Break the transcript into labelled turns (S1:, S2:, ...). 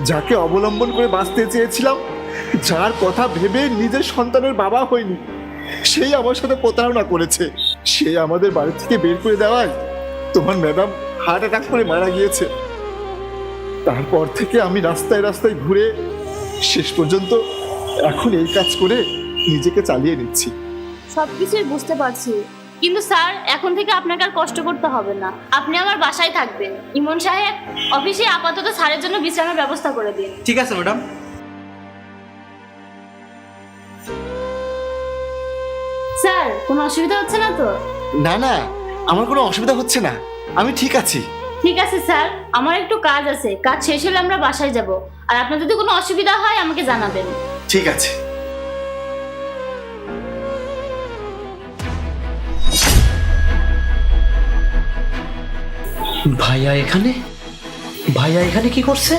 S1: যাকে অবলম্বন করে বাঁচতে চেয়েছিলাম, যার কথা ভেবে নিজের সন্তানের বাবা হয়নি, সেই আমার সাথে প্রতারণা করেছে। সে আমাদের বাড়ি থেকে বের করে দেওয়ায় তোমার ম্যাডাম হার্ট অ্যাটাক করে মারা গিয়েছে। তারপর থেকে আমি রাস্তায় রাস্তায় ঘুরে শেষ পর্যন্ত এখন এই কাজ করে নিজেকে চালিয়ে নিচ্ছি।
S2: সবকিছুই বুঝতে পারছি, কিন্তু স্যার এখন থেকে আপনাকে আর কষ্ট করতে হবে না। আপনি আমার বাসায় থাকবেন। ইমন সাহেব, অফিসে আপাতত স্যারের জন্য বিশ্রামের ব্যবস্থা করে দিন।
S3: ঠিক আছে ম্যাডাম।
S2: স্যার, কোনো অসুবিধা হচ্ছে না তো?
S1: না না, আমার কোনো অসুবিধা হচ্ছে না, আমি ঠিক আছি।
S2: ঠিক আছে স্যার, আমার একটু কাজ আছে, কাজ শেষ হলে আমরা বাসায় যাব। আর আপনার যদি কোনো অসুবিধা হয় আমাকে জানাবেন।
S1: ঠিক আছে।
S3: ভাইয়া এখানে? ভাইয়া এখানে কি করছে?